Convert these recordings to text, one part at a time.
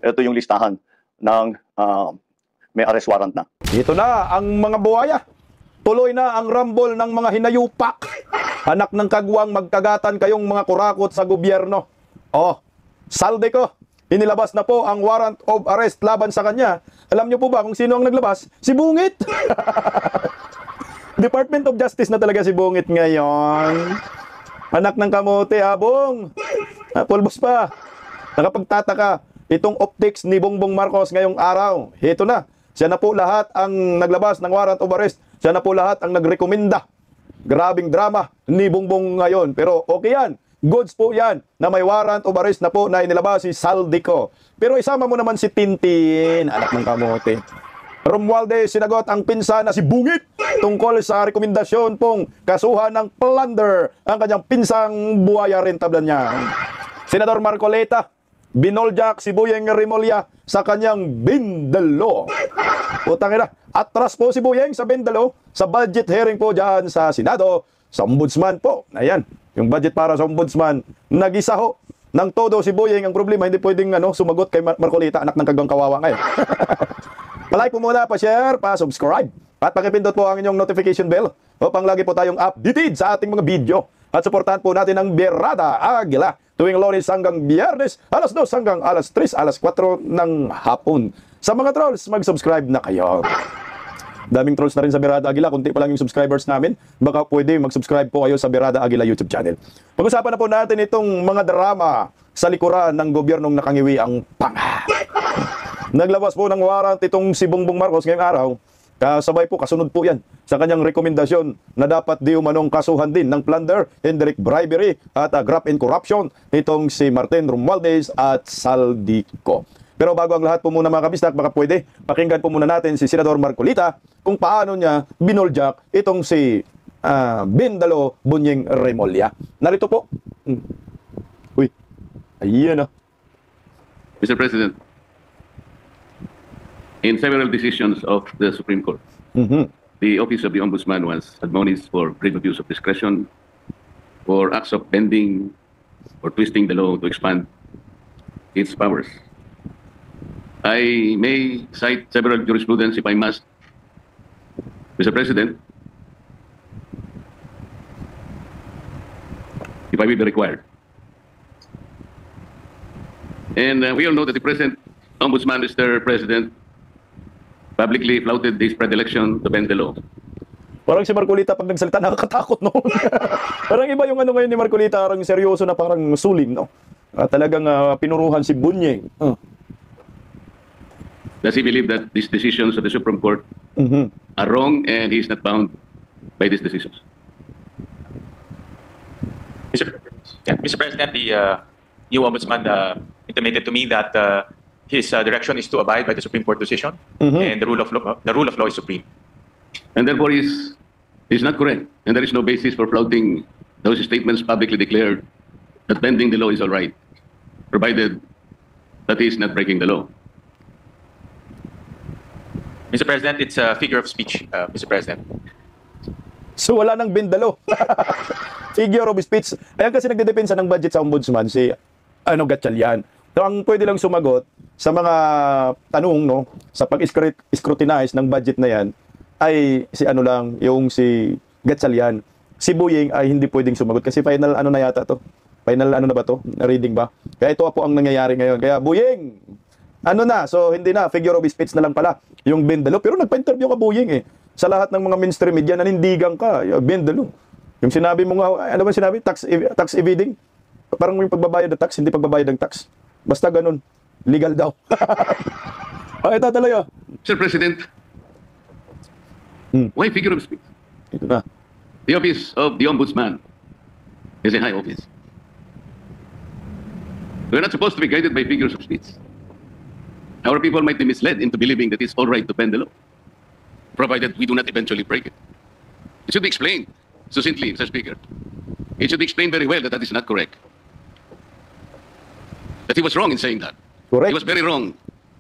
ito yung listahan ng may arrest warrant na. Ito na ang mga buhaya. Tuloy na ang rumble ng mga hinayupak. Anak ng kagwang, magkagatan kayong mga kurakot sa gobyerno. Oh, salde ko. Inilabas na po ang warrant of arrest laban sa kanya. Alam niyo po ba kung sino ang naglabas? Si Bungit. Department of Justice na talaga si Bungit ngayon. Anak ng kamote, abong. Pulbos pa. Nakapagtataka. Itong optics ni Bongbong Marcos ngayong araw. Ito na. Siya na po lahat ang naglabas ng warrant of arrest. Siya na po lahat ang nagrekomenda. Grabing drama ni Bongbong ngayon. Pero okay yan. Goods po yan na may warrant of arrest na po na inilabas si Saldico. Pero isama mo naman si Tintin, anak ng kamote. Romualdez sinagot ang pinsan na si Bungit tungkol sa rekomendasyon pong kasuhan ng plunder ang kanyang pinsang buhaya rentablan niya. Senador Marcoleta, binoljak si Boyeng Rimulya sa kanyang bindalo. Putang ina, atras po si Boyeng sa bindalo sa budget hearing po dyan sa Senado, sa Ombudsman po. Ayan, yung budget para sa Ombudsman, nag-isa ho ng todo si Boyeng. Ang problema, hindi pwedeng sumagot kay Marcoleta, anak ng kagawang kawawa ngayon. Pa-like po muna, pa-share, pa-subscribe, at pakipindot po ang inyong notification bell upang lagi po tayong updated sa ating mga video. At suportahan po natin ang Berada Agila tuwing Lunes hanggang Biyernes, alas 2 hanggang alas 3, alas 4 ng hapon. Sa mga trolls, mag-subscribe na kayo. Daming trolls na rin sa Berada Agila, kunti pa lang yung subscribers namin. Baka pwede mag-subscribe po kayo sa Berada Agila YouTube channel. Pag-usapan na po natin itong mga drama sa likuran ng gobyernong nakangiwi ang panga. Naglabas po ng warrant itong si Bongbong Marcos ngayong araw. Kasabay po, kasunod po yan sa kanyang rekomendasyon na dapat di umanong kasuhan din ng plunder, indirect bribery at graft and corruption itong si Martin Romualdez at Saldico. Pero bago ang lahat po muna mga kabistak, baka pwede pakinggan po muna natin si Senador Marcolita kung paano niya binoljak itong si Bindalo Bunyeng Rimulya. Narito po. Uy, ayan na. Mr. President, in several decisions of the Supreme Court, the Office of the Ombudsman was admonished for grave abuse of discretion, for acts of bending or twisting the law to expand its powers. I may cite several jurisprudence if I must, Mr. President, if I will be required. And we all know that the present Ombudsman, Mr. President, publicly flouted this predilection to bend the law. Parang si Marcolita pag nagsalita nakakatakot, no? Parang iba yung ngayon ni Marcolita, parang seryoso na parang suling, no? Talagang pinuruhan si Bunyeng. Does he believe that these decisions of the Supreme Court are wrong and he is not bound by these decisions? Mr. President, the new Ombudsman intimated to me that his direction is to abide by the Supreme Court decision, and the rule of law is supreme. And therefore, he's not correct, and there is no basis for flouting those statements publicly declared that bending the law is all right, provided that he is not breaking the law. Mr. President, it's a figure of speech, Mr. President. So wala nang bindalo. Figure of speech. Ayan kasi nagdedepensa ng budget sa Ombudsman si Gatchalian. So ang pwede lang sumagot sa mga tanong, no, sa pag-scrutinize ng budget na yan ay si yung si Gatchalian. Si Boyeng ay hindi pwedeng sumagot kasi final na yata to. Final na ba to? Reading ba? Kaya ito po ang nangyayari ngayon. Kaya Boyeng, so hindi na, figure of speech na lang pala yung bindalo. Pero nagpa-interview ka Boyeng sa lahat ng mga mainstream media, nanindigan ka, bindalo. Yung sinabi mo nga, ano ba sinabi? Tax evading? Parang yung pagbabayad ng tax, hindi pagbabayad ng tax. Basta ganun. Legal daw. Ito talaga. Mr. President, why figure of speech? Ito na. The office of the Ombudsman is a high office. We're not supposed to be guided by figures of speech. Our people might be misled into believing that it's all right to bend the law, provided we do not eventually break it. It should be explained succinctly, Mr. Speaker. It should be explained very well that that is not correct. That he was wrong in saying that. Correct. He was very wrong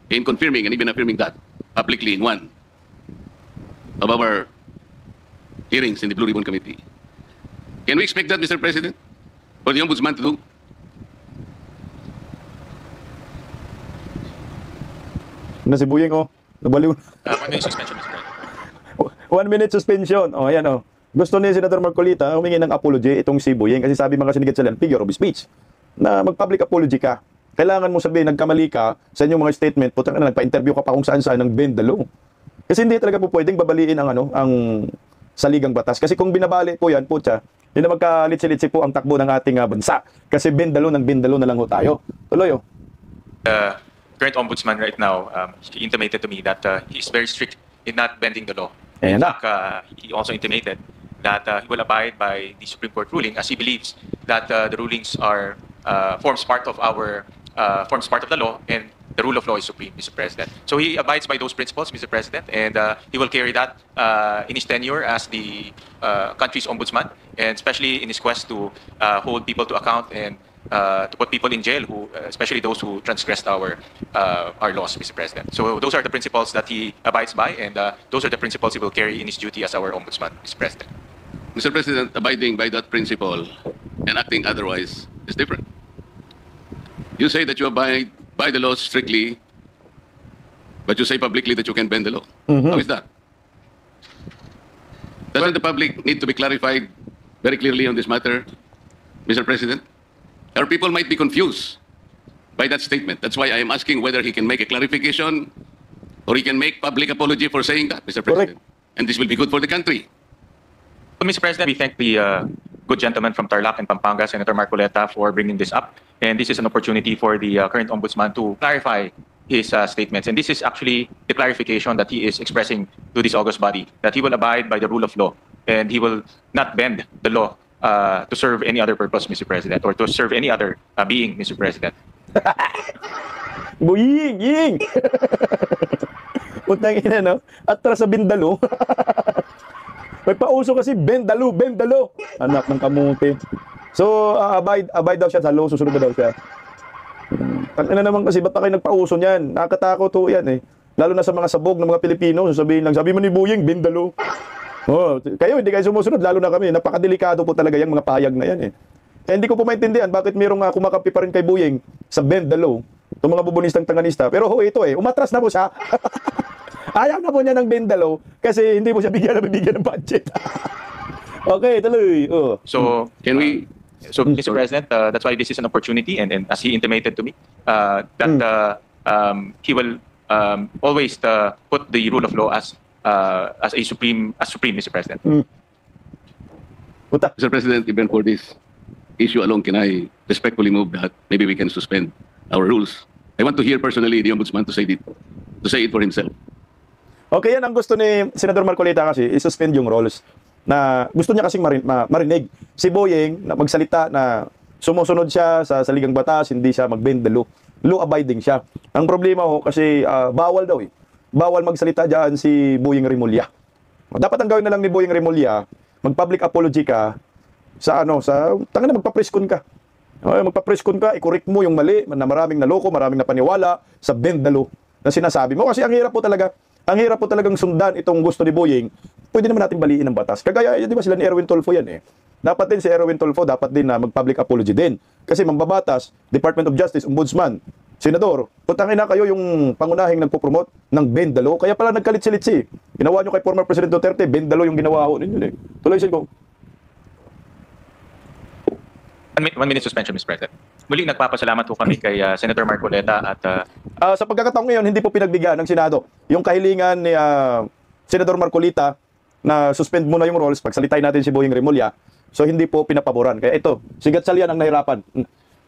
in confirming and even affirming that publicly in one of our hearings in the Blue Ribbon Committee. Can we expect that, Mr. President, for the Ombudsman to do? Na si Buying, oh. Nabaliw. 1 minute suspension, Mr. President. 1 minute suspension. Oh, ayan, oh. Gusto ni Senator Marcolita humingi ng apology itong si Buying kasi sabi mga sinigat sila, figure of speech, na mag-public apology ka. Kailangan mo sabihin, nagkamali ka sa inyong mga statement, putang na, nagpa-interview ka pa kung saan-saan ng bendalo. Kasi hindi talaga po pwedeng babaliin ang saligang batas. Kasi kung binabali po yan, putya, hindi na magkalitsi-litsi po ang takbo ng ating bansa. Kasi bendalo ng bendalo na lang ho tayo. Tuloy, oh. Current ombudsman right now, he intimated to me that he is very strict in not bending the law. Ayan In na. fact, he also intimated that he will abide by the Supreme Court ruling as he believes that the rulings are forms part of the law and the rule of law is supreme, Mr. President. So he abides by those principles, Mr. President, and he will carry that in his tenure as the country's ombudsman, and especially in his quest to hold people to account and to put people in jail, especially those who transgressed our laws, Mr. President. So those are the principles that he abides by, and those are the principles he will carry in his duty as our ombudsman, Mr. President. Mr. President, abiding by that principle and acting otherwise is different. You say that you abide by the law strictly, but you say publicly that you can bend the law. How is that? Doesn't the public need to be clarified very clearly on this matter, Mr. President? Our people might be confused by that statement. That's why I am asking whether he can make a clarification or he can make public apology for saying that, Mr. President. And this will be good for the country. So, Mr. President, we thank the good gentleman from Tarlac and Pampanga, Senator Marcoleta, for bringing this up. And this is an opportunity for the current ombudsman to clarify his statements. And this is actually the clarification that he is expressing to this august body, that he will abide by the rule of law and he will not bend the law to serve any other purpose, Mr. President, or to serve any other being, Mr. President. Buying, ying! Putang ina, no? Atras sa bendalo. May pauso kasi bendalo. Anak ng kamuti. So, abide daw siya sa law, susunod daw siya. Ano naman kasi, ba't pa kayo nagpauso niyan? Nakakatakot ho yan eh. Lalo na sa mga sabog ng mga Pilipino, sasabihin lang, sabi mo ni Buying, bendalo. Oh, kayo, hindi kayo sumusunod, lalo na kami. Napakadelikado po talaga yung mga pahayag na yan eh. Hindi ko po maintindihan bakit mayroong kumakampi pa rin kay Buying sa bendalo. Itong mga bubunistang tanganista. Pero ho, ito eh, umatras na po siya. Ayaw na po niya ng bendalo kasi hindi po siya bigyan ng budget. Okay, tuloy. Oh. So, Mr. President, that's why this is an opportunity, and as he intimated to me, that he will always put the rule of law as supreme, Mr. President. Mr. President, even for this issue alone, can I respectfully move that maybe we can suspend our rules? I want to hear personally the ombudsman to say it for himself. Okay, yan ang gusto ni Senator Marcolita kasi, i-suspend yung rules. Na gusto niya kasing marinig. Si Buying na magsalita na sumusunod siya sa saligang batas, hindi siya mag-bend the law. Law-abiding siya. Ang problema ho kasi bawal daw eh. Bawal magsalita diyan si Buying Remulla. Dapat ang gawin na lang ni Buying Remulla, mag-public apology ka sa magpa-preskon ka. Magpa-preskon ka, i-correct mo yung mali na maraming naloko, maraming napaniwala sa bend the law na sinasabi mo. Kasi ang hirap po talagang sundan itong gusto ni Buying. Pwede naman natin baliin ang batas. Kagaya, di ba sila ni Erwin Tulfo yan eh. Dapat din si Erwin Tulfo, dapat din na mag-public apology din. Kasi mambabatas, Department of Justice, Ombudsman, Senador, putangin na kayo yung pangunahing nagpo-promote ng bend the law. Kaya pala nagkalit-silitsi. Ginawa nyo kay former President Duterte, bend the law yung ginawa ho ninyo eh. Tuloy siya ko. 1 minute suspension, Mr. President. Muli, nagpapasalamat po kami kay Senator Marcoleta at sa pagkakataong ngayon, hindi po pinagbigyan ng Senado yung kahilingan ni Senator Marcolita na suspend muna yung rules, pagsalitay natin si Buying Remulla. So hindi po pinapaboran. Kaya ito, sigat salian ang nahirapan.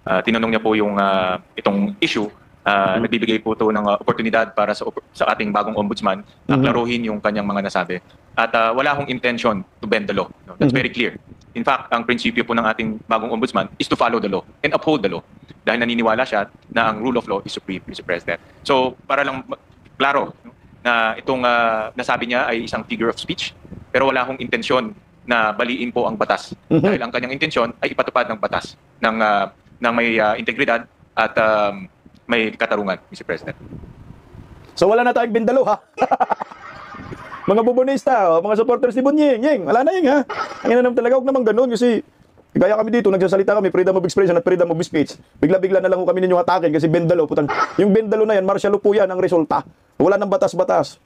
Tinanong niya po yung itong issue. Nagbibigay po ito ng oportunidad para sa ating bagong ombudsman na klaruhin yung kanyang mga nasabi. At wala akong intention to bend the law. No? That's very clear. In fact, ang prinsipyo po ng ating bagong ombudsman is to follow the law and uphold the law. Dahil naniniwala siya na ang rule of law is supreme, Mr. President. So, para lang klaro na itong nasabi niya ay isang figure of speech, pero wala akong intensyon na baliin po ang batas. Dahil ang kanyang intensyon ay ipatupad ng batas ng may integridad at may katarungan, Mr. President. So wala na tayong bendalo ha. Mga bubonista, mga supporters ni Buying, wala na yun ha. Ang naman talaga, huwag naman ganun kasi gaya kami dito, nagsasalita kami, freedom of expression at freedom of speech. Bigla-bigla na lang kami ninyong atakin kasi bendalo. Yung bendalo na yan, martial law po yan ang resulta. Wala nang batas-batas.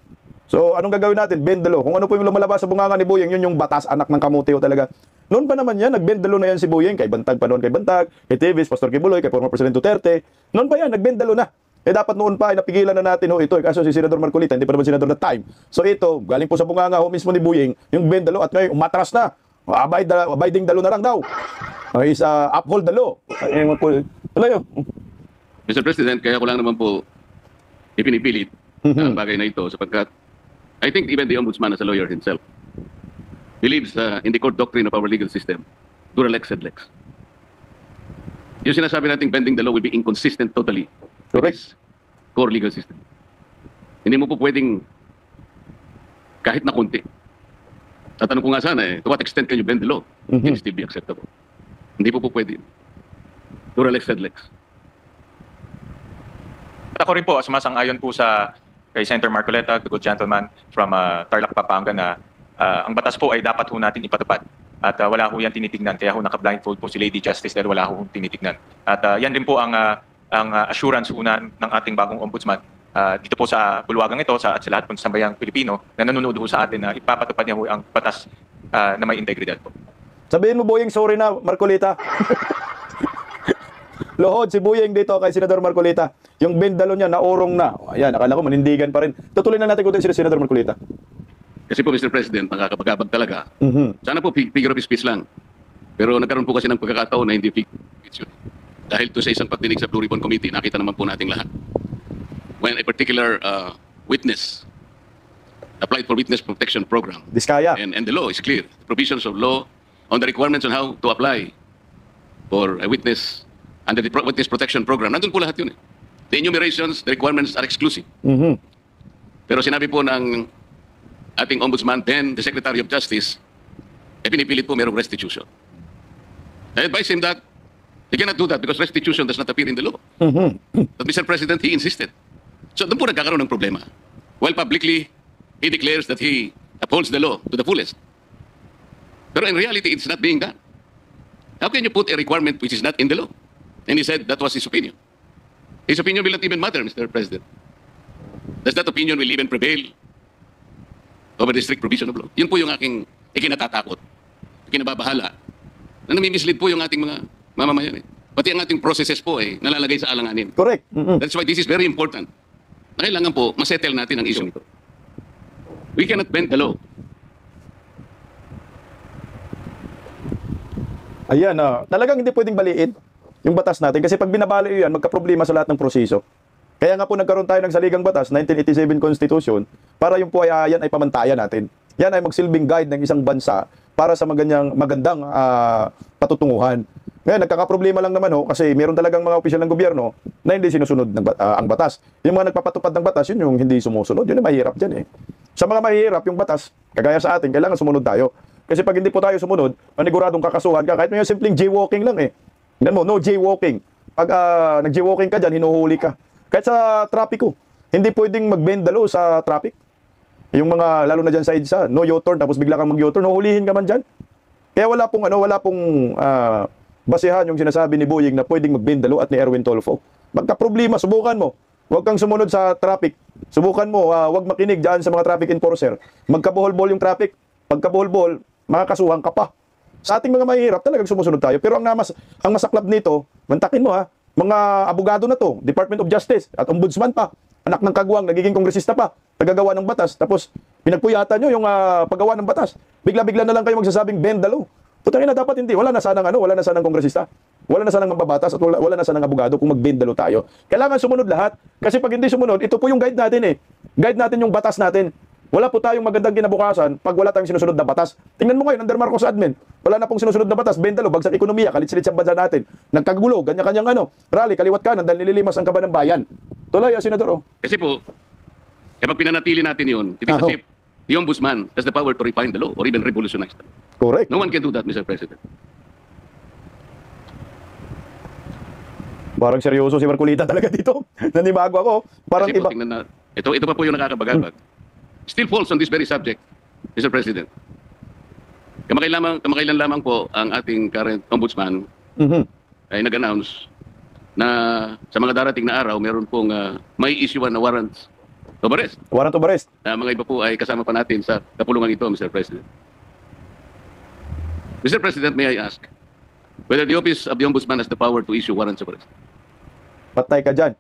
So, anong gagawin natin? Bend the law. Kung ano po yung lumalabas sa bunganga ni Boyeng, yun yung batas, anak ng kamuti o talaga. Noon pa naman yan, nag-bend the law na yan si Boyeng. Kay Bantag pa noon, kay Bantag, kay Teves, Pastor Kibuloy, kay former President Duterte. Noon pa yan, nag-bend the law na. Dapat noon pa ay napigilan na natin ito. Kaso si Senador Marcolita, hindi pa naman senador that time. So ito, galing po sa bunganga mismo ni Boyeng, yung bend the law at ngayon umatras na. Abiding the law na lang daw. Is uphold the law. Wala yun. Mr. President, kaya ko lang naman po ipinipilit ang bagay na ito sapagkat I think even the Ombudsman as a lawyer himself believes in the court doctrine of our legal system. Dura lex sed lex. Yung sinasabi natin bending the law will be inconsistent totally with Correct. this core legal system. Hindi mo po pwedeng kahit na konti. Tatanong ko nga sana to what extent can you bend the law? Can it still be acceptable? Hindi po pwede. Dura lex sed lex. At ako rin po, sumasang-ayon po kay Senator Marcoleta, the good gentleman from Tarlac, Pampanga, na ang batas po ay dapat ho natin ipatupad. At wala ho yan tinitignan. Kaya ho naka-blindfold po si Lady Justice dahil wala ho tinitignan. At yan din po ang assurance ho ng ating bagong ombudsman dito po sa bulwagang ito at sa lahat po ng sambayang Pilipino na nanonood ho sa atin na ipapatupad niya ho ang batas na may integridad po. Sabihin mo, Boyeng, sorry na, Marcolita. Lohod si Boyeng dito kay Senador Marcolita. Yung bendalo niya, naurong na. Ayan, akala ko manindigan pa rin. Tutuloy na natin kung si Senador Marcolita. Kasi po, Mr. President, nakakapagabag talaga. Sana po figure of speech lang. Pero nagkaroon po kasi ng pagkakataon na hindi figure of speech yun. Dahil to sa isang pagdinig sa Blue Ribbon Committee, nakita naman po nating lahat. When a particular witness applied for witness protection program, Diskaya. and the law is clear, the provisions of law on the requirements on how to apply for a witness under the witness protection program, nandun po lahat yun. The enumerations, the requirements are exclusive. Pero sinabi po ng ating ombudsman, then the Secretary of Justice, pinipilit po merong restitution. I advise him that he cannot do that because restitution does not appear in the law. But Mr. President, he insisted. So doon po nagkakaroon ng problema. While publicly, he declares that he upholds the law to the fullest. Pero in reality, it's not being done. How can you put a requirement which is not in the law? And he said that was his opinion. His opinion will not even matter, Mr. President. Does that opinion will even prevail over the strict provision of law? Yun po yung aking ikinatatakot, ikinababahala, na nami-mislead po yung ating mga mamamayan. Pati ang ating processes po nalalagay sa alanganin. Correct. That's why this is very important. Na kailangan po, masettle natin ang issue ito. We cannot bend the law. Ayan, talagang hindi pwedeng baliin yung batas natin kasi pag binabali yan, magka-problema sa lahat ng proseso. Kaya nga po nagkaroon tayo ng saligang batas, 1987 Constitution, para yung po yan ay pamantayan natin. Yan ay magsilbing guide ng isang bansa para sa magandang patutunguhan. Ngayon, nagkakaproblema lang naman kasi meron talagang mga opisyal ng gobyerno na hindi sinusunod ang batas. Yung mga nagpapatupad ng batas, yun yung hindi sumusunod. Yun ang mahirap dyan Sa mga mahirap, yung batas, kagaya sa atin, kailangan sumunod tayo. Kasi pag hindi po tayo sumunod, maniguradong kakasuhan ka. Kahit may simpleng jaywalking lang Tingnan mo, no jaywalking. Pag nag-jaywalking ka dyan, hinuhuli ka. Kahit sa trapiko, hindi pwedeng mag-bend the law sa traffic. Yung mga, lalo na dyan sa EDSA, no U-turn, tapos bigla kang mag-U-turn, huhulihin ka man dyan. Kaya wala pong basehan yung sinasabi ni Boyeng na pwedeng mag-bend the law at ni Erwin Tolfo. Magka-problema, subukan mo. Huwag kang sumunod sa traffic. Subukan mo, huwag makinig dyan sa mga traffic enforcer. Magkabuhol-bol yung traffic. Pagkabuhol-bol, makakasuhan ka pa. Sa ating mga mahirap, talagang sumusunod tayo. Pero ang masaklap nito, mantakin mo mga abogado na to, Department of Justice at Ombudsman pa, anak ng kagwang, nagiging kongresista pa, nagagawa ng batas, tapos pinagpuyatan nyo yung paggawa ng batas. Bigla-bigla na lang kayo magsasabing bend the law. Putangin na dapat hindi. Wala na sanang kongresista. Wala na sanang mababatas at wala na sanang abogado kung mag-bend the law tayo. Kailangan sumunod lahat. Kasi pag hindi sumunod, ito po yung guide natin Guide natin yung batas natin. Wala po tayong magandang kinabukasan pag wala tayong sinusunod na batas. Tingnan mo ngayon, under Marcos admin, wala na pong sinusunod na batas, bendalo, bagsak ekonomiya, kalit-silit sa bansa natin. Nagkagulo, ganyan-kanyang rally, kaliwat kanan, dahil nililimas ang kaban ng bayan. Tuloy, Senador. Kasi po, kapag pinanatili natin yun, ibig sabihin, the Ombudsman has the power to refine the law or even revolutionize the law. Correct. No one can do that, Mr. President. Parang seryoso si Marcolita talaga dito. Nanibago ako. Parang Kasi iba. po, tingnan na, ito pa po yung nakakabagabag. Still falls on this very subject, Mr. President. Kamakailan lamang po ang ating current ombudsman ay nag-announce na sa mga darating na araw, meron pong may issuean na warrants of arrest. Warrant of arrest. Mga iba po ay kasama pa natin sa kapulungan ito, Mr. President. Mr. President, may I ask whether the Office of the Ombudsman has the power to issue warrants of arrest? Patay ka dyan.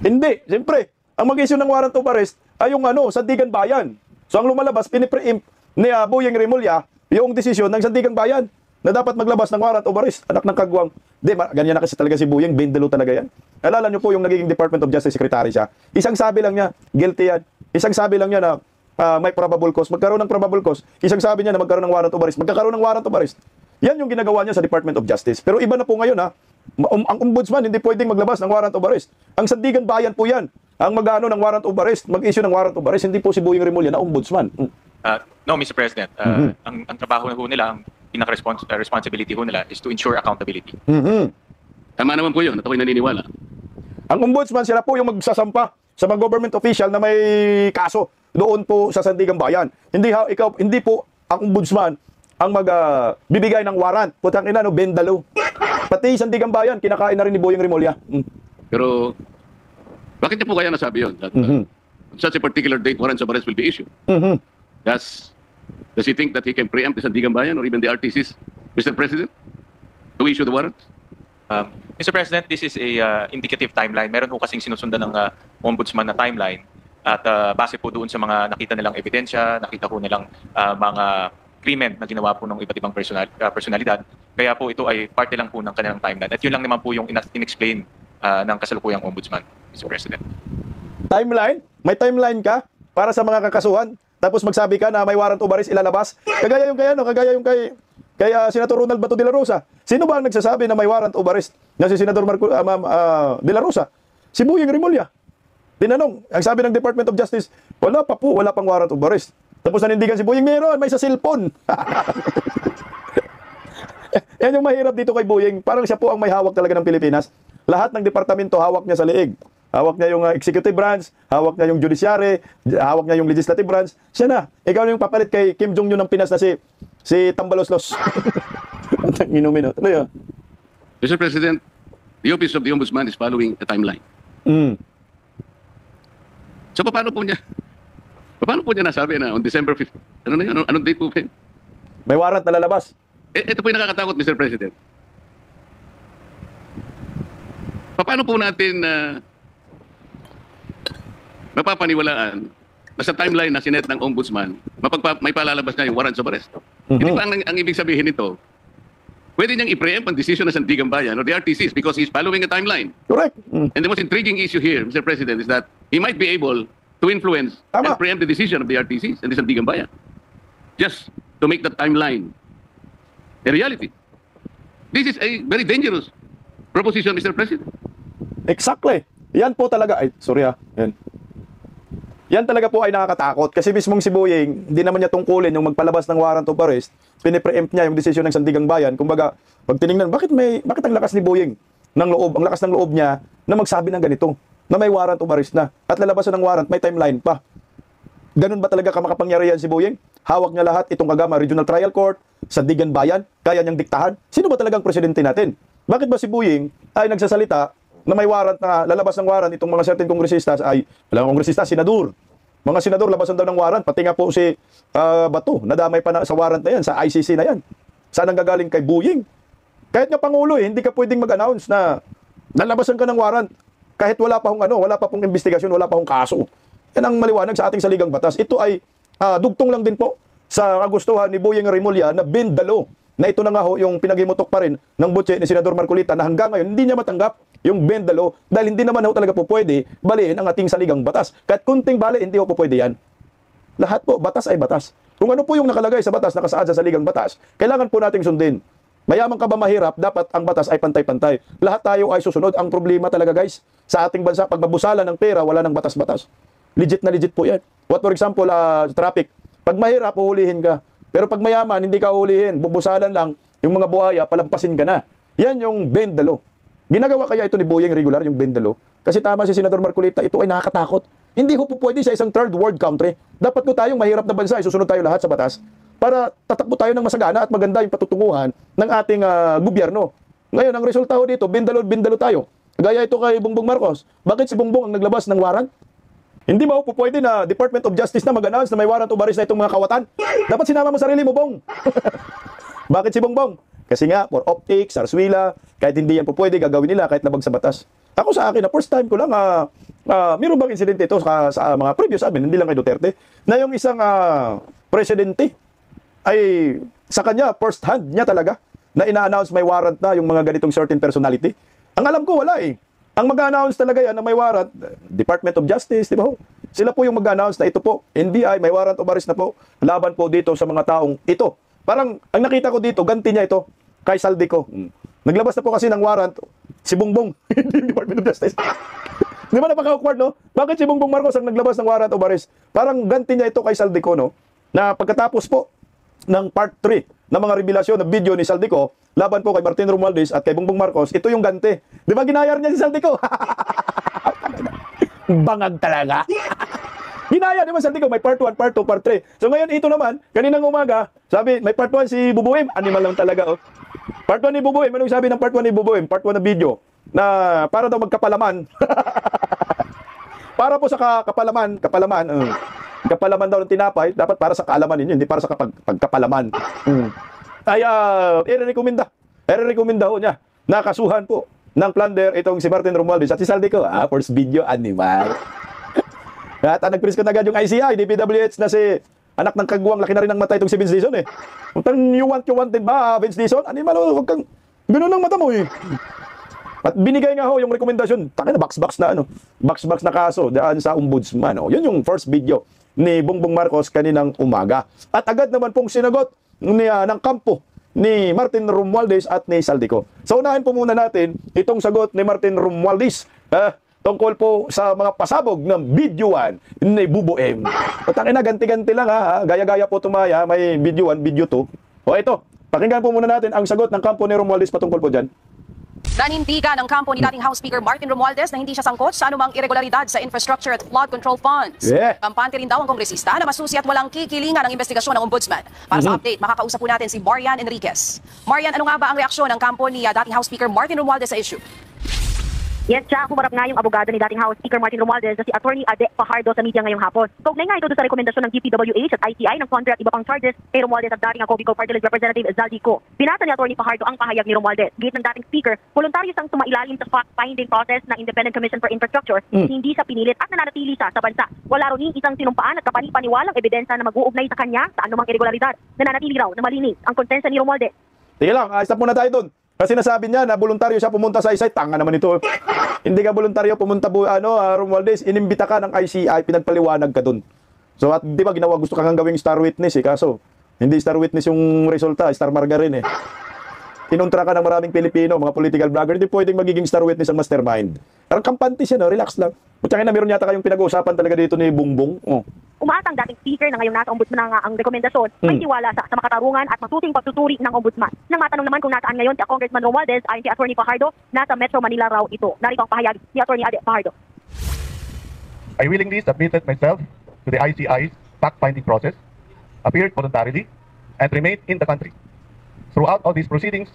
Hindi, siyempre. Ang mag-issue ng warrant of arrest ay yung Sandigan Bayan. So ang lumalabas, pinipre-imp ni Boyeng Remulla yung desisyon ng Sandigan Bayan na dapat maglabas ng warrant of arrest. Anak ng kagwang. Di, ganyan na kasi talaga si Boyeng, bindalo talaga yan. Alala nyo po yung nagiging Department of Justice Secretary siya. Isang sabi lang niya, guilty yan. Isang sabi lang niya na may probable cause. Magkaroon ng probable cause. Isang sabi niya na magkaroon ng warrant of arrest. Magkakaroon ng warrant of arrest. Yan yung ginagawa niya sa Department of Justice. Pero iba na po ngayon ha. Ang ombudsman hindi pwedeng maglabas ng warrant of arrest. Ang Sandigan Bayan po yan. Ang mag-ano ng warrant of arrest, mag-issue ng warrant of arrest, hindi po si Boyeng Remulla na ombudsman. No, Mr. President. Ang trabaho ho nila, ang pinaka-responsibility ho nila is to ensure accountability. Tama naman po yun, at ako'y naniniwala. Ang ombudsman, sila po yung magsasampa sa mga government official na may kaso doon po sa Sandigan Bayan. Hindi po ang ombudsman ang magbibigay ng warrant. Putang ina, bendalo. Pati Sandigan Bayan, kinakain na rin ni Boyeng Remulla. Pero, bakit niya po kaya nasabi yun? That, on such a particular date, warrants of arrest will be issued. Does he think that he can preempt the Sandigan Bayan or even the RTCs, Mr. President, to issue the warrants? Mr. President, this is a indicative timeline. Meron po kasing sinusundan ng ombudsman na timeline at base po doon sa mga nakita nilang ebidensya, nakita po nilang mga krimen na ginawa po ng iba't ibang personalidad. Kaya po ito ay parte lang po ng kanilang timeline. At yun lang naman po yung in-explain ng kasalukuyang ombudsman, Mr. President. Timeline? May timeline ka para sa mga kakasuhan? Tapos magsabi ka na may warrant of arrest ilalabas? Kagaya yung kay Senator Ronald Bato de la Rosa. Sino ba ang nagsasabi na may warrant of arrest na si Senator de la Rosa? Si Boyeng Remulla. Tinanong, ang sabi ng Department of Justice, wala pang warrant of arrest. Tapos nanindigan si Boyeng, meron, may sa cellphone. Yan yung mahirap dito kay Boyeng. Parang siya po ang may hawak talaga ng Pilipinas. Lahat ng departamento hawak niya sa leeg. Hawak niya yung executive branch, hawak niya yung judiciary, hawak niya yung legislative branch. Siya na. Ikaw na yung papalit kay Kim Jong-un ng Pinas na si Tambaloslos. Inumin. Ano yun? Mr. President, the Office of the Ombudsman is following a timeline. So paano po niya nasabi na on December 5th? Ano na yun? Anong date po? May warrant na lalabas. Ito po yung nakakatakot, Mr. President. Paano po natin mapapaniwalaan na sa timeline na sinet ng ombudsman, may palalabas na yung warrants of arrest? Hindi pa ang ibig sabihin nito, pwede niyang i-preempt ang decision ng Sandigan Bayan or the RTCs because he's following a timeline. Correct. And the most intriguing issue here, Mr. President, is that he might be able to influence and preempt the decision of the RTCs and the Sandigan Bayan just to make that timeline a reality. This is a very dangerous proposition, Mr. President. Exactly. Yan po talaga. Ay, sorry ha. Yan talaga po ay nakakatakot. Kasi mismong si Boyeng, hindi naman niya tungkulin yung magpalabas ng warrant of arrest. Pinipreempt niya yung desisyon ng Sandigan Bayan. Kumbaga, pag tinignan, bakit ang lakas ni Boyeng ng loob? Ang lakas ng loob niya na magsabi ng ganito, na may warrant of arrest na. At lalabasan ng warrant, may timeline pa. Ganun ba talaga kamakapangyarihan si Boyeng? Hawak niya lahat itong Agama Regional Trial Court, Sandigan Bayan, kaya niyang diktahan. Sino ba talagang presidente natin? Bakit ba si Boyeng ay nagsasalita na may warrant na lalabas ng warrant itong mga certain kongresistas ay, walang kongresista, senador. Mga senador, labasan daw ng warrant. Pati nga po si Bato, nadamay pa na sa warrant na yan, sa ICC na yan. Saan ang gagaling kay Boyeng? Kahit nga Pangulo hindi ka pwedeng mag-announce na nalabasan ka ng warrant kahit wala pa pong investigasyon, wala pa pong kaso. Yan ang maliwanag sa ating saligang batas. Ito ay dugtong lang din po sa kagustuhan ni Boyeng Remulla na bindalo. Na ito na nga ho yung pinaghimutok pa rin ng butse ni Senador Marcolita na hanggang ngayon hindi niya matanggap yung bendalo dahil hindi naman ho talaga po pwede baliin ang ating saligang batas. Kahit kunting bali, hindi ho po pwede yan. Lahat po, batas ay batas. Kung ano po yung nakalagay sa batas, nakasaad sa saligang batas, kailangan po nating sundin. Mayaman ka ba mahirap, dapat ang batas ay pantay-pantay. Lahat tayo ay susunod. Ang problema talaga guys, sa ating bansa, pag mabusalan ng pera, wala ng batas-batas. Legit na legit po yan. What for example, traffic. Pag mahirap, huhulihin ka. Pero pag mayaman, hindi ka hulihin, bubusalan lang, yung mga buhaya, palampasin ka na. Yan yung bendalo. Ginagawa kaya ito ni Boyeng regular, yung bendalo? Kasi tama si Senador Marcolita, ito ay nakakatakot. Hindi ho po pwede sa isang third world country. Dapat po tayong mahirap na bansa, susunod tayo lahat sa batas para tatakbo tayo ng masagana at maganda yung patutunguhan ng ating gobyerno. Ngayon, ang resulta ho dito, bendalo tayo. Gaya ito kay Bongbong Marcos. Bakit si Bongbong ang naglabas ng warrant? Hindi mo po pwede na Department of Justice na mag-announce na may warrant of arrest na itong mga kawatan. Dapat sinama mo sarili mo, Bong. Bakit si Bongbong? Kasi nga, for optics, sarswila, kahit hindi yan po pwede, gagawin nila kahit labag sa batas. Ako sa akin, na first time ko lang, mayroon bang insidente ito sa mga previous admin, hindi lang kay Duterte, na yung isang presidente ay sa kanya, first hand niya talaga, na ina-announce may warrant na yung mga ganitong certain personality. Ang alam ko, wala eh. Ang mag-announce talaga yan na may warrant, Department of Justice, di ba? Sila po yung mag-announce na ito po, NBI, may warrant of arrest na po, laban po dito sa mga taong ito. Parang, ang nakita ko dito, ganti niya ito, kay Saldico. Naglabas na po kasi ng warrant, si Bongbong, hindi Department of Justice. Di ba napaka-awkward, no? Bakit si Bongbong Marcos ang naglabas ng warrant of arrest? Parang ganti niya ito kay Saldico, no? Na pagkatapos po ng part 3 ng mga revelasyon ng video ni Saldico, laban po kay Martin Romualdez at kay Bongbong Marcos, ito yung ganti. Di ba ginayar niya si Saldico? Bangag talaga. Ginaya, di ba Saldico? May part 1, part 2, part 3. So ngayon, ito naman, kaninang umaga, sabi, may part 1 si Bubuim. Animal lang talaga, oh. Part 1 ni Bubuim. Anong sabi ng part 1 ni Bubuim? Part 1 na video. Na para daw magkapalaman. Para po sa kapalaman, kapalaman daw ng tinapay, dapat para sa kaalaman ninyo, hindi para sa pagkapalaman. Ay, i-recommenda ho niya na kasuhan po ng plunder itong si Martin Romualdez at si Saldico. First video, animal. At nag-press ko na agad yung ICI, DPWH na si anak ng kagwang, laki na rin ang mata itong si Vince Dizon eh. You want din ba, Vince Dizon? Animal, huwag kang, gano'n ang mata mo eh. At binigay nga ho yung rekomendasyon, taka na box na kaso daan sa ombudsman. Yun yung first video ni Bongbong Marcos kaninang umaga. At agad naman pong sinagot ng kampo ni Martin Romualdez at ni Saldico. So unahin po muna natin itong sagot ni Martin Romualdez tungkol po sa mga pasabog ng videoan ni Bubuem. Patangin na, ganti-ganti lang ha. Gaya-gaya po tumaya, may video 1, video 2. O ito, pakinggan po muna natin ang sagot ng kampo ni Romualdez patungkol po dyan. Nanindigan ng kampo ni dating House Speaker Martin Romualdez na hindi siya sangkot sa anumang irregularidad sa infrastructure at flood control funds. Yeah. Kampante rin daw ang kongresista na masusi at walang kikilingan ng investigasyon ng ombudsman. Para sa update, makakausap po natin si Marian Enriquez. Marian, ano nga ba ang reaksyon ng kampo ni dating House Speaker Martin Romualdez sa issue? Yes, siya, humarap nga yung abogado ni dating House Speaker Martin Romualdez na si Attorney Ade Fajardo sa media ngayong hapon. Kaugnay nga ito sa rekomendasyon ng DPWH at ICI ng contra at iba pang charges kay Romualdez at dating Covico Party List Representative Zaldico. Binasa ni Attorney Fajardo ang pahayag ni Romualdez. Gate ng dating Speaker, voluntaryo siyang sumailalim sa fact-finding process ng Independent Commission for Infrastructure, hindi sa pinilit at nananatili siya sa bansa. Wala rin isang sinumpaan at kapani-paniwalang ebidensya na mag-uugnay sa kanya sa anumang irregularidad. Nananatili raw na malinis ang konsensya ni Romualdez. Sige lang, stop muna tayo dun. Kasi nasabi niya na voluntaryo siya pumunta sa ICI. Tanga naman ito. Hindi ka voluntaryo pumunta Romualdez, inimbita ka ng ICI, pinagpaliwanag ka dun. So at di ba ginawa, gusto kang gawing star witness eh, kaso hindi star witness yung resulta, star margarine eh. Kinontra ka ng maraming Pilipino, mga political blogger, hindi pwedeng magiging star witness ang mastermind. Parang kampante siya, no? Relax lang. Putsangin na meron yata kayong pinag-uusapan talaga dito ni Bongbong. Umaasa ang dating speaker na ngayon nasa ombudsman na ang rekomendasyon, may tiwala sa makatarungan at masusing pagtuturi ng ombudsman. Nang matanong naman kung nasaan ngayon si Congressman Romualdez, ayon kay Attorney Fajardo, nasa Metro Manila raw ito. Narito ang pahayag ni Attorney Ade Fajardo. I willingly submitted myself to the ICI's fact-finding process, appeared voluntarily, and remained in the country. Throughout all these proceedings,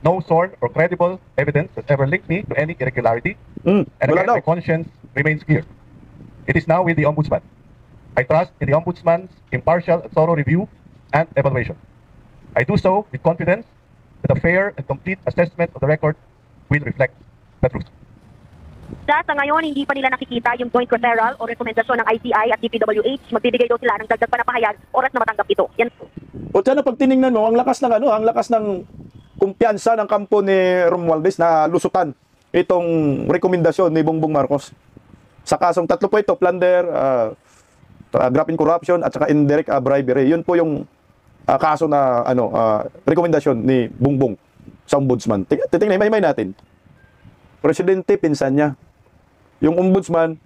no sworn or credible evidence has ever linked me to any irregularity, and again, my conscience remains clear. It is now with the Ombudsman. I trust in the Ombudsman's impartial and thorough review and evaluation. I do so with confidence that a fair and complete assessment of the record will reflect the truth. Sa ngayon, hindi pa nila nakikita yung joint referral o rekomendasyon ng ICI at DPWH. Magbibigay daw sila ng dagdag pa na pahayag oras na matanggap ito. Yan. O tiyan na pag tiningnan mo, ang lakas ng kumpiyansa ng kampo ni Romualdez na lusutan itong rekomendasyon ni Bongbong Marcos. Sa kasong tatlo po ito, plunder, graft in corruption at saka indirect bribery. Yun po yung kaso na rekomendasyon ni Bongbong sa ombudsman. Titingnan, may natin. Presidente, pinsan niya. Yung ombudsman,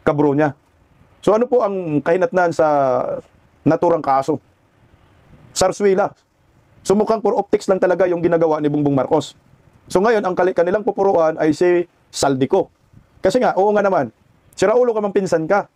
kabro niya. So ano po ang kahinatnan sa naturang kaso? Sarswila. So mukhang for optics lang talaga yung ginagawa ni Bongbong Marcos. So ngayon, ang kanilang pupuruan ay si Saldico. Kasi nga, oo nga naman, siraulo ka mang pinsan ka.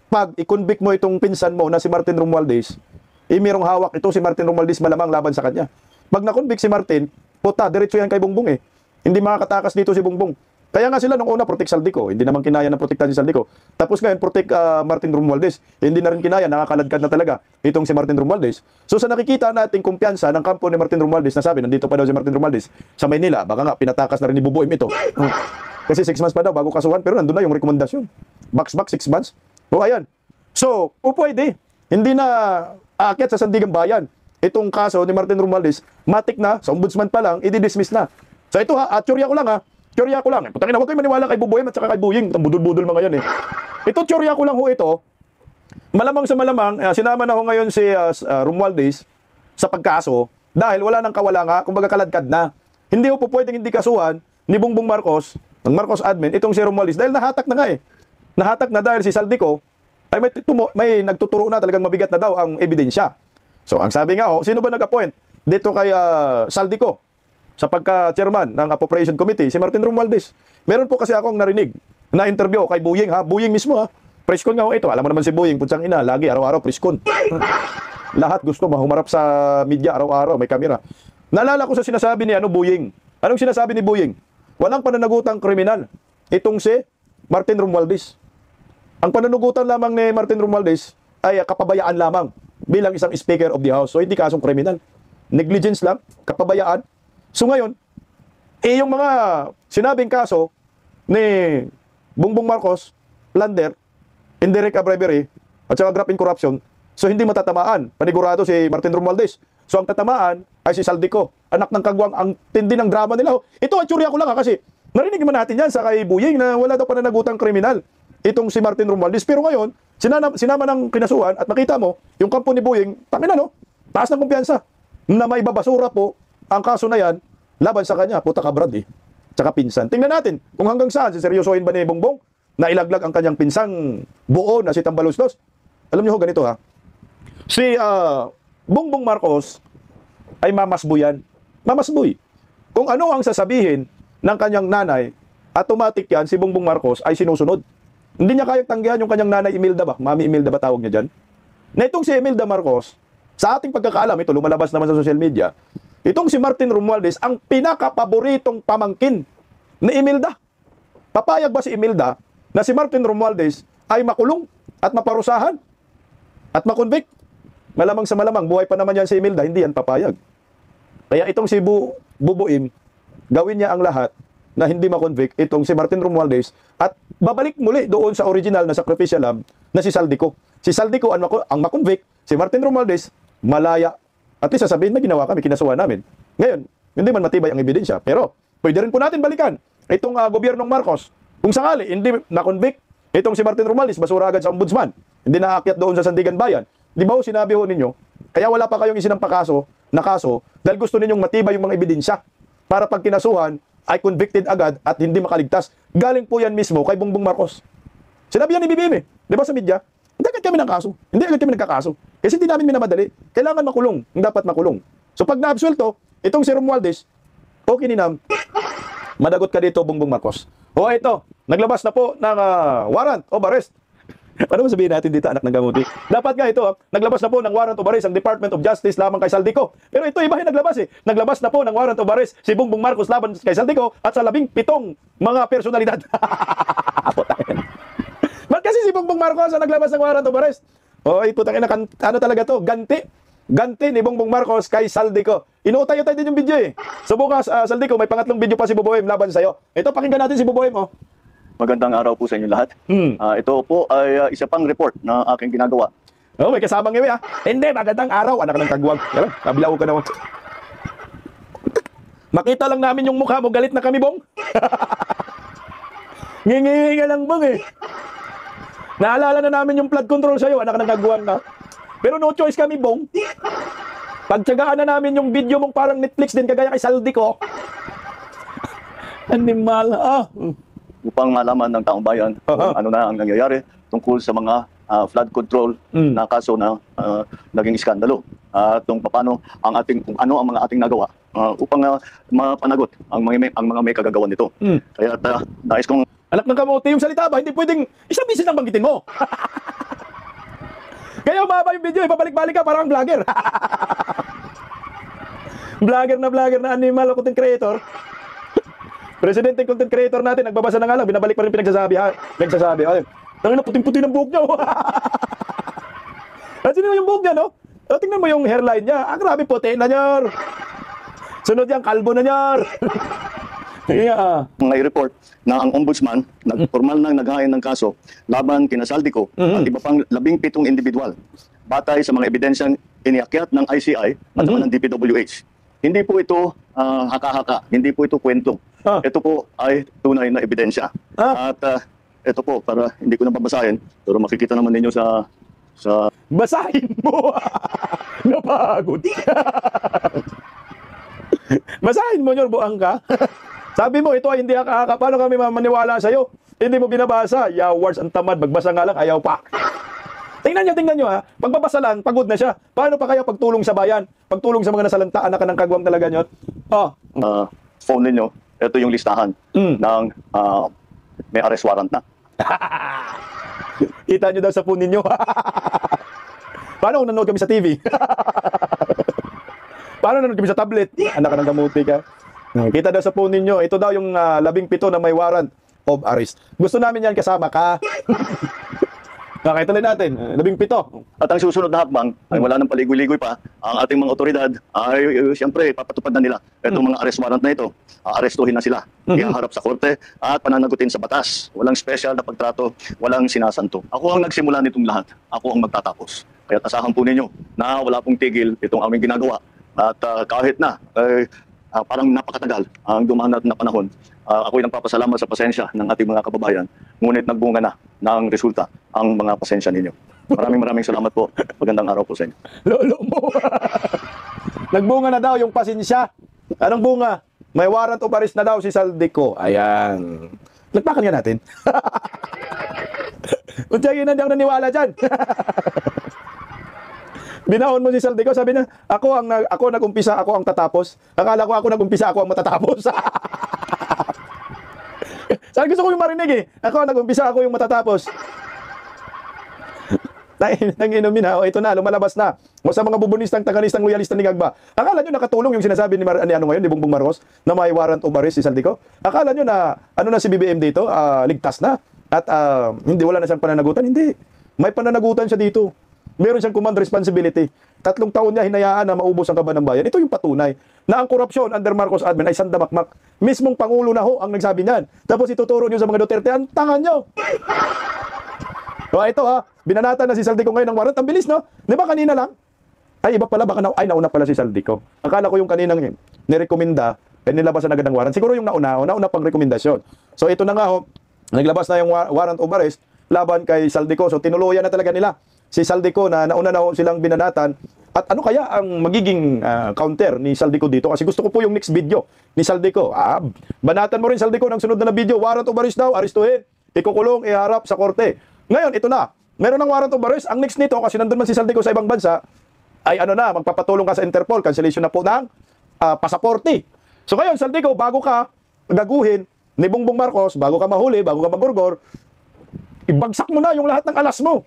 Pag i-convict mo itong pinsan mo na si Martin Romualdez, merong hawak ito si Martin Romualdez malamang laban sa kanya. Pag na-convict si Martin, puta, diretso yan kay Bongbong eh. Hindi makakatakas dito si Bongbong. Kaya nga sila nung una protect Saldico, hindi naman kinaya ng protektahan si Saldico. Tapos ngayon protect Martin Romualdez, hindi na rin kinaya, nakakaladkad na talaga itong si Martin Romualdez. So sa nakikita nating kumpiyansa ng kampo ni Martin Romualdez, nasabi nandito pa daw si Martin Romualdez sa Maynila, baka nga pinatakas na rin ni Buboim ito. Kasi 6 months pa daw bago kasuhan, pero nandun na yung rekomendasyon. Box 6 months. O ayan. So, pwede. Hindi na aakyat sa Sandigan Bayan. Itong kaso ni Martin Romualdez, matik na, sa ombudsman pa lang, i-dismiss na. So ito ha, teorya ko lang ha. Teorya ko lang. Putangina, huwag kayo maniwala kay Buboim at saka kay Buying. Ang budol-budol mga yan eh. Ito, teorya ko lang ho ito. Malamang sa malamang, sinama na ho ngayon si Romualdez sa pagkaso dahil wala nang kawala nga, kumbaga kaladkad na. Hindi ho po pwedeng hindi kasuhan ni Bongbong Marcos, ng Marcos admin, itong si Romualdez dahil nahatak na nga eh. Nahatak na dahil si Saldico ay may nagtuturo na talagang mabigat na daw ang ebidensya. So, ang sabi nga ho, sino ba nag-appoint dito kay Saldico sa pagka-chairman ng Appropriation Committee? Si Martin Romualdez. Meron po kasi akong narinig na interview kay Buying ha. Buying mismo ha. Preskon nga ho ito. Alam mo naman si Buying, putsang ina, lagi araw-araw preskon. Lahat gusto mahumarap sa media araw-araw, may kamera. Naalala ko sa sinasabi ni Buying. Anong sinasabi ni Buying? Walang pananagutang kriminal. Itong si Martin Romualdez. Ang pananagutan lamang ni Martin Romualdez ay kapabayaan lamang bilang isang Speaker of the House. So, hindi kasong kriminal. Negligence lang, kapabayaan. So, ngayon, yung mga sinabing kaso ni Bongbong Marcos, plunder, indirect bribery, at saka graft in corruption, so hindi matatamaan. Panigurado si Martin Romualdez. So, ang tatamaan ay si Saldico, anak ng kagwang, ang tindi ng drama nila. Ito, ang tsurya ko lang kasi narinig naman natin yan sa kay Buying na wala daw pananagutang kriminal itong si Martin Romualdez. Pero ngayon, sinama ng kinasuhan at nakita mo, yung kampo ni Buying, tangina no, taas ng kumpiyansa na may babasura po ang kaso na yan laban sa kanya. Puta ka Brad eh. Tsaka pinsan. Tingnan natin kung hanggang saan seryosohin ba ni Bongbong na ilaglag ang kanyang pinsang buo na si Tambaloslos. Alam niyo ho, ganito ha. Si Bongbong Marcos ay mamasbuyan. Mamasbuy. Kung ano ang sasabihin ng kanyang nanay, automatic yan, si Bongbong Marcos ay sinusunod. Hindi niya kayang tanggihan yung kanyang nanay Imelda ba? Mami Imelda ba tawag niya dyan? Na itong si Imelda Marcos, sa ating pagkakaalam, ito lumalabas naman sa social media, itong si Martin Romualdez, ang pinakapaboritong pamangkin ni Imelda. Papayag ba si Imelda na si Martin Romualdez ay makulong at maparusahan at makonvict? Malamang sa malamang, buhay pa naman yan si Imelda, hindi yan papayag. Kaya itong si Buboim, gawin niya ang lahat na hindi makonvict itong si Martin Romualdez at babalik muli doon sa original na sacrificial lamb na si Saldico. Si Saldico ang makonvict, si Martin Romualdez malaya. At least sasabihin na ginawa kami, kinasuhan namin. Ngayon, hindi man matibay ang ebidensya. Pero pwede rin po natin balikan itong gobyernong Marcos. Kung sakali, hindi na-convict itong si Martin Romualdez, basura agad sa ombudsman. Hindi naakyat doon sa Sandigan Bayan. Di ba ho sinabi ho ninyo, kaya wala pa kayong isinampa kaso dahil gusto ninyong matibay yung mga ebidensya para pag kinasuhan ay convicted agad at hindi makaligtas. Galing po yan mismo kay Bongbong Marcos. Sinabi yan ni BBM eh. Di ba sa media? Hindi agad kami ng kaso. Hindi agad kami nagkakaso. Kasi hindi namin minamadali. Kailangan makulong. Hindi dapat makulong. So pag na-absuelto, itong si Romualdez, okay ninam, madagot ka dito, Bongbong Marcos. O ito, naglabas na po ng warrant of arrest. Ano sabihin natin dito, anak ng gamuti? Dapat nga ito, naglabas na po ng warrant of arrest ang Department of Justice lamang kay Saldico. Pero ito, iba yung naglabas eh. Naglabas na po ng warrant of arrest si Bongbong Marcos laban kay Saldico at sa 17 mga personalidad. Ba't kasi si Bongbong Marcos ang naglabas ng warrant of arrest? Oy, putang ina, ano talaga to? Ganti ni Bongbong Marcos kay Saldico. Inuutay-utay din yung video eh. So bukas, Saldico, may pangatlong video pa si Buboim laban sa'yo. Ito, pakinggan natin si Buboim, oh. Magandang araw po sa inyo lahat. Ito po ay isa pang report na aking ginagawa. Oh, may kasamang iwi ha. Hindi, magandang araw, anak ng kagwang. Kabilaw ka naman. Makita lang namin yung mukha mo, galit na kami, Bong. Ngingi ka lang, Bong eh. Naalala na namin yung flood control sa'yo, anak ng kagwang na. Pero no choice kami, Bong. Pagtsagaan na namin yung video mong parang Netflix din, kagaya kay Saldico. Animal, upang malaman ng taong bayan kung ano na ang nangyayari tungkol sa mga flood control na kaso na naging iskandalo. At kung ano ang mga ating nagawa upang mapanagot ang mga may kagagawan nito. Kaya nais kong... Anak ng kamote, yung salita ba? Hindi pwedeng isang bisis lang banggitin mo. Kaya umaba yung video, babalik-balik ka parang vlogger. Vlogger na animal, ako ting creator. Presidente content creator natin, nagbabasa na nga lang, binabalik pa rin pinagsasabi. Ay, tangina, puting-puti ng buhok niya. At sino yung buhok niya, no? O, tingnan mo yung hairline niya. Grabe, puti na niya. Sunod yan, kalbo na niya. May report na ang ombudsman nagpormal nang naghain ng kaso laban kina Saldico at iba pang 17 individual batay sa mga ebidensyang iniakyat ng ICI at ng DPWH. Hindi po ito haka-haka, hindi po ito kwento. Ito po ay tunay na ebidensya. At ito po, para hindi ko na babasahin, pero makikita naman ninyo sa Basahin mo. Napagod. Basahin mo yun, buang ka. Sabi mo, ito ay hindi haka-haka. Paano kami maniwala sa'yo? Hindi mo binabasa. Yawards, ang tamad. Magbasa nga lang, ayaw pa. Tingnan nyo ha. Pagbabasa lang, pagod na siya. Paano pa kaya pagtulong sa bayan? Pagtulong sa mga nasalantaan na kanang kagwang talaga nyo? phone ninyo, ito yung listahan ng may arrest warrant na. Kita nyo daw sa phone ninyo. Paano kung nanood kami sa TV? Paano nanood kami sa tablet? Anak ka ng kamuti ka. Kita daw sa phone ninyo. Ito daw yung 17 na may warrant of arrest. Gusto namin yan kasama ka. Nakituloy natin. 17. At ang susunod na hakbang ay wala nang paligoy-ligoy pa. Ang ating mga otoridad ay siyempre papatupad na nila itong mga arrest warrant na ito. Arestuhin na sila. Ihaharap sa korte at pananagutin sa batas. Walang special na pagtrato, walang sinasanto. Ako ang nagsimula nitong lahat. Ako ang magtatapos. Kaya asahan po ninyo na wala pong tigil itong aming ginagawa. At kahit na parang napakatagal ang dumaan na panahon, ako'y nagpapasalamat sa pasensya ng ating mga kababayan. Ngunit nagbunga na ng resulta ang mga pasensya ninyo. Maraming salamat po. Magandang araw po sa inyo. Lolo mo. Nagbunga na daw yung pasensya. Anong bunga? May warrant of arrest na daw si Saldico. Ayan. Nagpakan nga natin. Untiyagin na, hindi ako naniwala dyan. Binaon mo si Saldico, sabi na, ako nag-umpisa, ako ang tatapos. Akala ko ako nag-umpisa, ako ang matatapos. Sabi gusto ko yung marinig eh. Ako nag-umpisa, ako yung matatapos. Nang inumin ha, ito na, lumalabas na. O sa mga bubunistang, taganistang, loyalistang ni Gagba. Akala nyo nakatulong yung sinasabi ni Bongbong Marcos na may warrant of arrest si Saldico? Akala nyo na, ano na si BBM dito, ligtas na? At wala na siyang pananagutan? Hindi. May pananagutan siya dito. Meron siyang command responsibility. 3 taon niya hinayaan na maubos ang kaban ng bayan. Ito yung patunay na ang korupsyon under Marcos admin ay sandamakmak. Mismong Pangulo na ho ang nagsabi niyan. Tapos ituturo niyo sa mga Duterte, ang tanga niyo. So ito ha, binanatan na si Saldico ngayon ng warrant. Ang bilis no? Di ba kanina lang? Ay iba pala, nauna pala si Saldico. Akala ko yung kaninang nirekomenda, nilabasan agad ng warrant. Siguro yung nauna pang rekomendasyon. So ito na nga ho, naglabas na yung warrant of arrest laban kay Saldico. So tinuluyan na talaga nila si Saldico na nauna na silang binanatan. At ano kaya ang magiging counter ni Saldico dito? Kasi gusto ko po yung next video ni Saldico. Banatan mo rin Saldico ng sunod na video. Warrant of arrest daw, arestuhin, ikukulong, iharap sa korte. Ngayon, ito na. Meron ng warrant of arrest. Ang next nito, kasi nandun man si Saldico sa ibang bansa, ay magpapatulong ka sa Interpol. Cancellation na po ng pasaporte. So ngayon, Saldico, bago ka gaguhin ni Bongbong Marcos, bago ka mahuli, bago ka magurgor, ibagsak mo na yung lahat ng alas mo.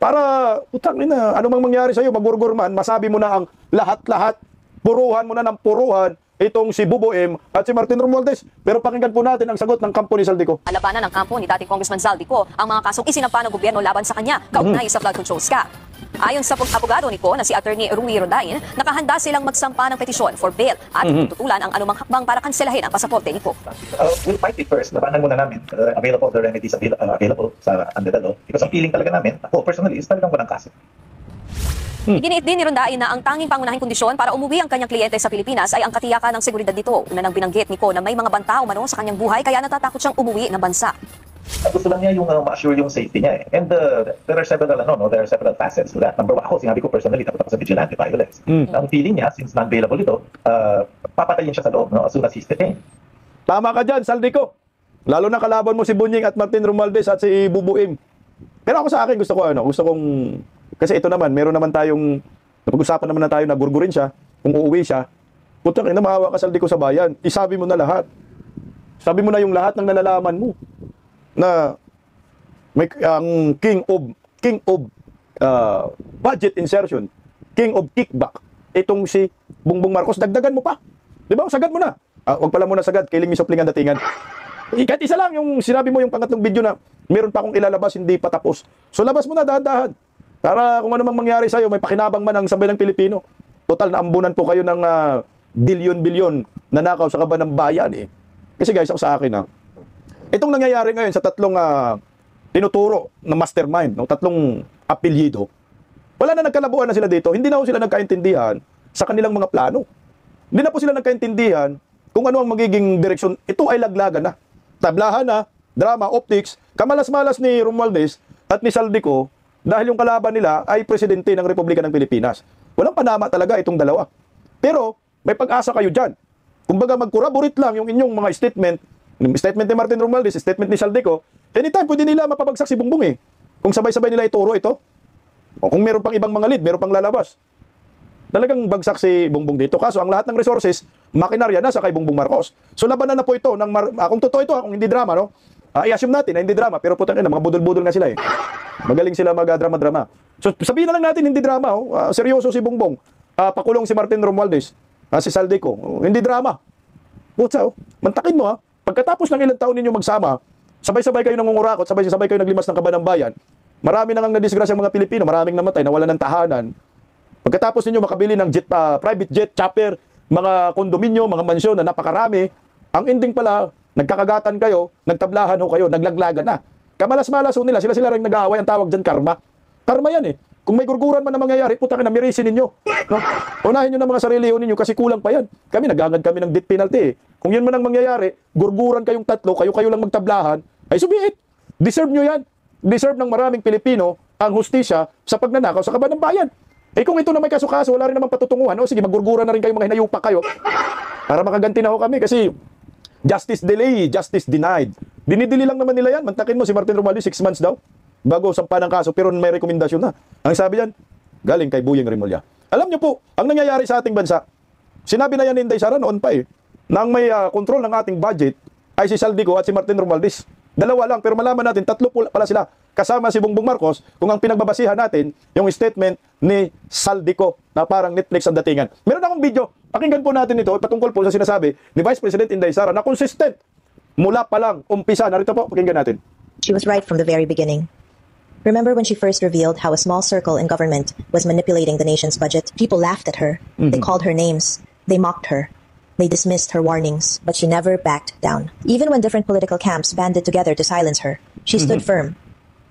Para, utang na, ano mang mangyari sa'yo, magurgur man, masabi mo na ang lahat-lahat, puruhan mo na ng puruhan, itong si BBM at si Martin Romualdez. Pero pakinggan po natin ang sagot ng kampo ni Saldico. Labanan ng kampo ni dating Congressman Saldico ang mga kasong isinampa ng gobyerno laban sa kanya, kaugnay sa flood control SCA. Ayon sa abogado ni Ko na si Attorney Rui Rondain, nakahanda silang magsampa ng petisyon for bail at tutulan ang anumang hakbang para kanselahin ang pasaporte ni Ko. We'll fight it first. Labanan muna namin. Available the remedies available sa under the law. Because ang feeling talaga namin, ako personally, is talagang walang kaso. Iginiit din ni Rondain na ang tanging pangunahing kondisyon para umuwi ang kanyang kliyente sa Pilipinas ay ang katiyakan ng seguridad dito. Una nang binanggit ni Ko na may mga banta umano sa kanyang buhay kaya natatakot siyang umuwi ng bansa. Gusto lang niya yung ma-assure yung safety niya eh. And there are several facets to that. Number one, ako, sinabi ko personally, takot ako sa vigilante violence. Ang feeling niya, since non-bailable ito, papatayin siya sa loob as soon as he's detained. Tama ka dyan, Saldico. Lalo na kalaban mo si Bunying at Martin Romualdez at si BBM. Pero ako sa akin, gusto kong, kasi ito naman, meron naman tayong, napag-usapan naman na tayo na gurgurin siya, kung uuwi siya, putang ina, maawa ka Saldico sa bayan. Isabi mo na lahat. Sabi mo na yung lahat ng nalalaman mo. Na may ang king of budget insertion, king of kickback, itong si Bongbong Marcos, dagdagan mo pa. 'Di ba? Sagad mo na. Wag pala muna sagad, killing me supling ang datingan. Kahit isa lang yung sinabi mo yung pangatlong video na meron pa akong ilalabas, hindi pa tapos. So labas mo na dahan-dahan. Para kung ano mang mangyari sa'yo, may pakinabang man ang sambayan ng Pilipino. Total na ambunan po kayo ng bilyon-bilyon na nakaw sa kaban ng bayan eh. Kasi guys, ako sa akin itong nangyayari ngayon sa tatlong tinuturo na mastermind, no, tatlong apelyido, wala na nagkalabuan na sila dito. Hindi na po sila nagkaintindihan sa kanilang mga plano. Hindi na po sila nagkaintindihan kung ano ang magiging direksyon. Ito ay laglagan na. Tablahan na, drama, optics, kamalas-malas ni Romualdez at ni Saldico dahil yung kalaban nila ay presidente ng Republika ng Pilipinas. Walang panama talaga itong dalawa. Pero may pag-asa kayo dyan. Kumbaga mag-corroborate lang yung inyong mga statement ni Martin Romualdez, statement ni Saldico, anytime pwede nila mapabagsak si Bongbong eh. Kung sabay-sabay nila ituro ito. O kung meron pang ibang mga lead, meron pang lalabas. Talagang bagsak si Bongbong dito. Kaso ang lahat ng resources, makinarya nasa kay Bongbong Marcos. So labanan na po ito. Kung totoo ito, kung hindi drama, no? I-assume natin na hindi drama, pero putang ina, mga budol-budol nga sila eh. Magaling sila mag-drama-drama. So sabihin na lang natin hindi drama. Seryoso si Bongbong. Pakulong si Martin Romualdez. Si Saldico. Hindi drama. Putsa, mantakin mo Pagkatapos ng ilang taon ninyo magsama, sabay-sabay kayo nangungurakot, sabay-sabay kayo naglimas ng kaban ng bayan. Marami nang nadisgrasya ang mga Pilipino, maraming namatay, nawalan ng tahanan. Pagkatapos ninyo makabili ng jet, private jet, chopper, mga kondominyo, mga mansyon na napakarami, ang ending pala, nagkakagatan kayo, nagtablahan kayo, naglaglagan na. Kamalas-malas nila, sila rin nag-aaway, ang tawag dyan karma. Karma yan eh. Kung may gurguran man na mangyayari, putang ina, mirisin ninyo. No? Unahin nyo ng mga sarili ninyo kasi kulang pa yan. Kami, naghangad kami ng death penalty eh. Kung yun man ang mangyayari, gurguran kayong tatlo, kayo lang magtablahan, ay subiit. Deserve nyo yan. Deserve ng maraming Pilipino ang hustisya sa pagnanakaw sa kaban ng bayan. Eh kung ito na may kaso-kaso, wala rin naman patutunguhan, sige, magurguran na rin kayo, mga hinayupak kayo. Para makaganti na kami kasi justice delay, justice denied. Dinidili lang naman nila yan. Mantakin mo si Martin Romualdez, 6 months daw. Bago sampa ng kaso, pero may rekomendasyon na. Ang sabi yan, galing kay Buyeng Rimulya. Alam nyo po, ang nangyayari sa ating bansa, sinabi na yan ni Inday Sara noon pa na ang may control ng ating budget ay si Saldico at si Martin Romualdez. Dalawa lang, pero malaman natin, tatlo pala sila. Kasama si Bongbong Marcos, kung ang pinagbabasihan natin, yung statement ni Saldico na parang Netflix ang datingan. Meron akong video, pakinggan po natin ito, patungkol po sa sinasabi ni Vice President Inday Sara na consistent mula pa lang, umpisa. Narito po, pakinggan natin. She was right from the very beginning. Remember when she first revealed how a small circle in government was manipulating the nation's budget? People laughed at her. They called her names. They mocked her. They dismissed her warnings, but she never backed down. Even when different political camps banded together to silence her, she stood firm,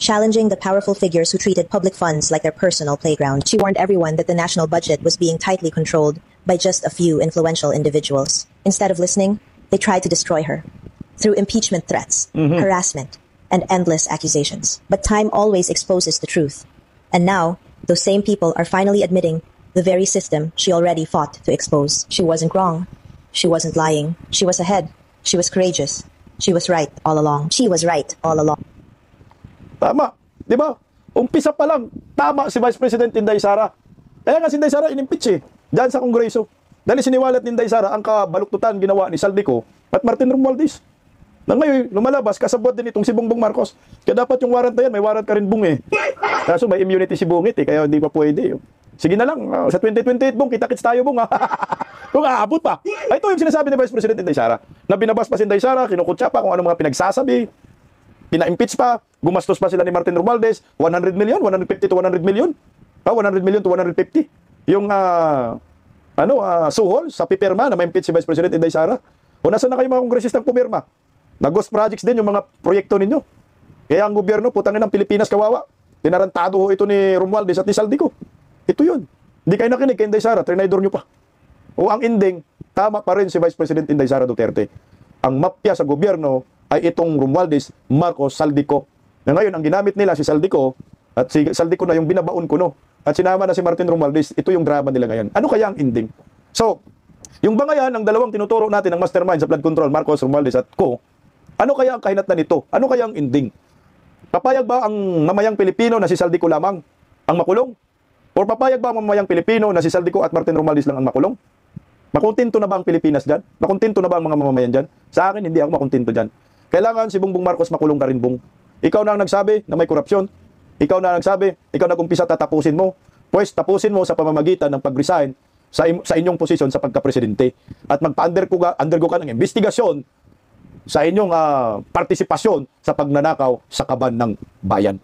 challenging the powerful figures who treated public funds like their personal playground. She warned everyone that the national budget was being tightly controlled by just a few influential individuals. Instead of listening, they tried to destroy her through impeachment threats, harassment, and endless accusations. But time always exposes the truth. And now, those same people are finally admitting the very system she already fought to expose. She wasn't wrong. She wasn't lying. She was ahead. She was courageous. She was right all along. She was right all along. Tama. Di ba? Umpisa pa lang, tama si Vice President Inday Sara. Kaya nga si Inday Sara in-impeach diyan sa Kongreso. Dahil siniwalat ni Inday Sara ang kabaluktutan ginawa ni Saldico at Martin Romualdez. Na ngayon, lumalabas, kasabot din itong si Bongbong Marcos. Kaya dapat yung warrant na yan, may warrant ka rin, Bong Kaso may immunity si Bungit kaya hindi pa pwede. Sige na lang, sa 2028, Bong, kita-kits tayo, Bong Kung aabot pa. Ito yung sinasabi ni Vice President Inday Sara. Na binabas pa si Inday Sara, kinukutsa pa kung ano mga pinagsasabi. Pina-impeach pa, gumastos pa sila ni Martin Romualdez, 100 million, 150 to 100 million. 100 million to 150. Yung, suhol sa pipirma na ma-impeach si Vice President Inday Sara. O nasa na kayo mga kongresistang pumirma? Na-ghost projects din yung mga proyekto ninyo. Kaya ang gobyerno, putangin ng Pilipinas kawawa. Tinarantado ito ni Romualdez at ni Saldico. Ito yun. Hindi kayo nakinig kay Inday Sara, trinidor nyo pa. O ang ending, tama pa rin si Vice President Inday Sara Duterte. Ang mapya sa gobyerno ay itong Romualdez, Marcos, Saldico. Na ngayon, ang ginamit nila si Saldico, at si Saldico na yung binabaon ko, no? At sinama na si Martin Romualdez, ito yung drama nila ngayon. Ano kaya ang ending? So, yung bangayan ng dalawang tinuturo natin ng mastermind sa flood control, Marcos, Romualdez at co, ano kaya ang kahinatnan nito? Ano kaya ang ending? Papayag ba ang mamayang Pilipino na si Saldico lamang ang makulong? O papayag ba ang mamayang Pilipino na si Saldico at Martin Romualdez lang ang makulong? Makontento na ba ang Pilipinas dyan? Makontento na ba ang mga mamamayan dyan? Sa akin, hindi ako makontento dyan. Kailangan si Bongbong Marcos makulong ka rin, Bong. Ikaw na ang nagsabi na may korupsyon. Ikaw na ang nagsabi, ikaw nag-umpisa tatapusin mo. Pues tapusin mo sa pamamagitan ng pag-resign sa inyong posisyon sa pagka-presidente at magpa-undergo ka ng investigasyon sa inyong partisipasyon sa pagnanakaw sa kaban ng bayan.